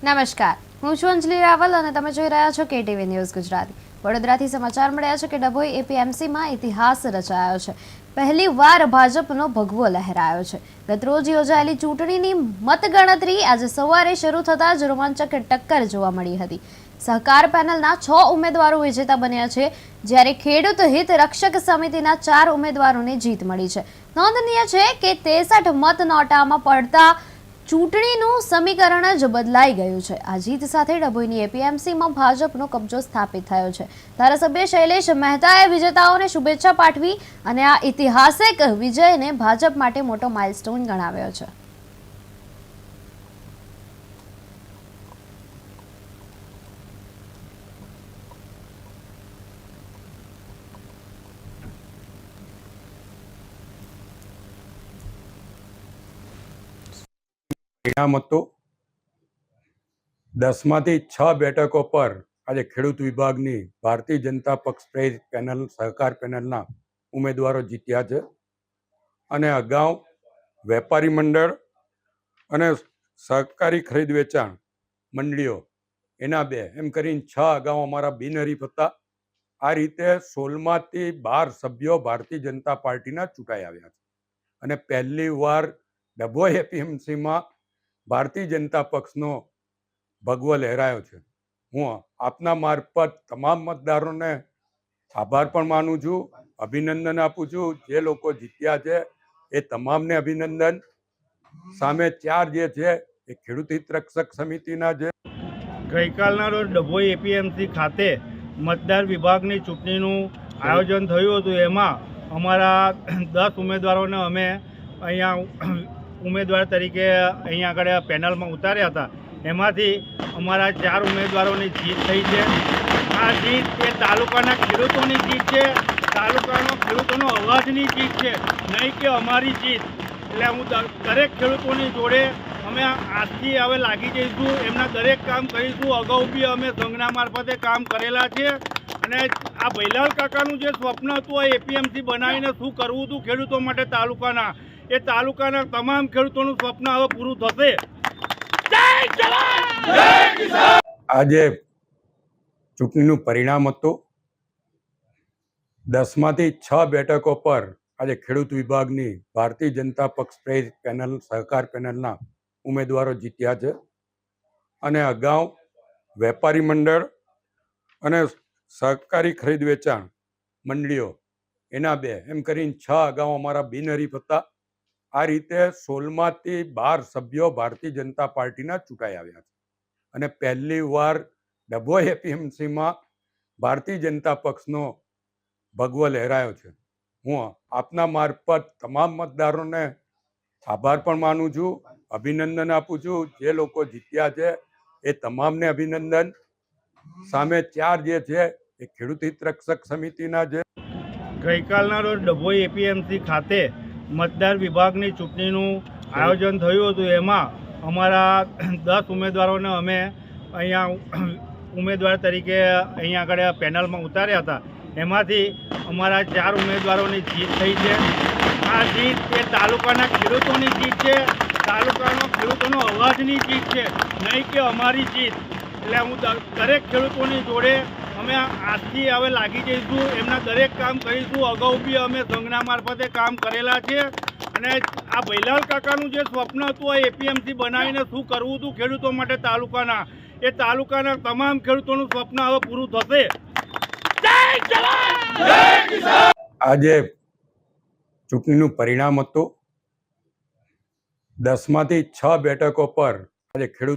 નમસ્કાર, હું છું અંજલિ રાવલ અને તમે જોઈ રહ્યા છો કેટીવી ન્યૂઝ ગુજરાતી। વડોદરાથી સમાચાર મળ્યા છે કે ડભોઈ એપીએમસીમાં ઇતિહાસ રચાયો છે। પહેલી વાર ભાજપનો ભગવો લહેરાયો છે। ગતરોજ યોજાયેલી ચૂંટણીની મતગણતરી આજે સવારે શરૂ થતાં જ રોમાંચક ટક્કર જોવા મળી હતી। સહકાર પેનલના 6 ઉમેદવારો વિજેતા બન્યા છે, જ્યારે ખેડૂત હિત રક્ષક સમિતિના 4 ઉમેદવારોને જીત મળી છે। નોંધનીય છે કે 63 મત નોટામાં પડતા ચૂંટણીનું સમીકરણ જ બદલાઈ ગયું છે। આ જીત સાથે ડભોઈની એપીએમસીમાં ભાજપનો કબજો સ્થાપિત થયો છે। ધારાસભ્ય શૈલેષ મહેતાએ વિજેતાઓને શુભેચ્છા પાઠવી અને આ ઐતિહાસિક વિજયને ભાજપ માટે મોટો માઇલસ્ટોન ગણાવ્યો છે। પરિણામ હતું 10માંથી 6 બેઠકો પર આજે ખેડૂત વિભાગની ભારતીય જનતા પક્ષ પ્રેરિત પેનલ સહકાર પેનલના ઉમેદવારો જીત્યા છે અને અગાઉ વેપારી મંડળ અને સહકારી ખરીદ વેચાણ મંડળીઓ એના 2 એમ કરીને 6 અગાઉ અમારા બિનહરીફ હતા। આ રીતે 16માંથી 12 સભ્યો ભારતીય જનતા પાર્ટીના ચૂંટાઈ આવ્યા છે અને પહેલી વાર ડભોઈ એપીએમસીમાં ભારતીય જનતા પક્ષનો ભગવો લહેરાયો છે। હું આપના મારફત તમામ મતદારોને આભાર પણ માનું છું, અભિનંદન આપું છું। જે લોકો જીત્યા છે એ તમામને અભિનંદન। સામે 4 જે છે એ ખેડૂત હિત રક્ષક સમિતિના છે। ગઈકાલના રોજ ડભોઈ એપીએમસી ખાતે મતદાર વિભાગની ચૂંટણીનું આયોજન થયું હતું। એમાં અમારા 10 ઉમેદવારોને અમે અહીંયા ઉમેદવાર તરીકે અહીંયા આગળ પેનલમાં ઉતાર્યા હતા। એમાંથી અમારા 4 ઉમેદવારોની જીત થઈ છે। આ જીત એ તાલુકાના ખેડૂતોની જીત છે, તાલુકાનો ખેડૂતોનો અવાજની જીત છે, નહીં કે અમારી જીત। એટલે હું દરેક ખેડૂતોની જોડે અમે આજથી હવે લાગી જઈશું, એમના દરેક કામ કરીશું। અગાઉ બી અમે સંઘના મારફતે કામ કરેલા છે અને આ ભૈલાલ કાકાનું જે સ્વપ્ન હતું આ એપીએમસી બનાવીને શું કરવું હતું ખેડૂતો માટે તાલુકાના, એ તાલુકાના તમામ ખેડૂતોનું સ્વપ્ન હવે પૂરું થશે। જય જવાન જય કિસાન। આજે ચૂંટણીનું પરિણામ હતું 10માંથી 6 બેઠકો પર આજે ખેડૂત વિભાગની ભારતીય જનતા પક્ષ પ્રેરિત પેનલ સહકાર પેનલના ઉમેદવારો જીત્યા છે અને અગાઉ વેપારી મંડળ અને સહકારી ખરીદ વેચાણ મંડળીઓ એના 2 એમ કરીને 6 અગાઉ અમારા બિનહરીફ હતા। આ રીતે 16માંથી 12 સભ્યો ભારતીય જનતા પાર્ટીના ચૂંટાઈ આવ્યા છે અને પહેલી વાર ડભોઈ એપીએમસીમાં ભારતીય જનતા પક્ષનો ભગવો લહેરાયો છે। હું આપના મારફત તમામ મતદારોને આભાર પણ માનું છું, અભિનંદન આપું છું। જે લોકો જીત્યા છે એ તમામને અભિનંદન। સામે 4 જે છે એ ખેડૂત હિત રક્ષક સમિતિના છે। ગઈકાલના રોજ ડભોઈ એપીએમસી ખાતે મતદાર વિભાગની ચૂંટણીનું આયોજન થયું હતું। એમાં અમારા 10 ઉમેદવારોને અમે અહીંયા ઉમેદવાર તરીકે અહીંયા આગળ પેનલમાં ઉતાર્યા હતા। એમાંથી અમારા 4 ઉમેદવારોની જીત થઈ છે। આ જીત એ તાલુકાના ખેડૂતોની જીત છે, તાલુકાનો ખેડૂતોનો અવાજની જીત છે, નહીં કે અમારી જીત। એટલે હું દરેક ખેડૂતોની જોડે અમે આજથી હવે લાગી જઈશું, એમના દરેક કામ કરીશું। અગાઉ બી અમે સંઘના મારફતે કામ કરેલા છે અને આ ભૈલાલ કાકાનું જે સ્વપ્ન હતું આ એપીએમસી બનાવીને શું કરવું હતું ખેડૂતો માટે તાલુકાના, એ તાલુકાના તમામ ખેડૂતોનું સ્વપ્ન હવે પૂરું થશે। જય જવાન જય કિસાન। આજે ચૂંટણીનું પરિણામ હતું 10માંથી 6 બેઠકો પર આજે ખેડૂત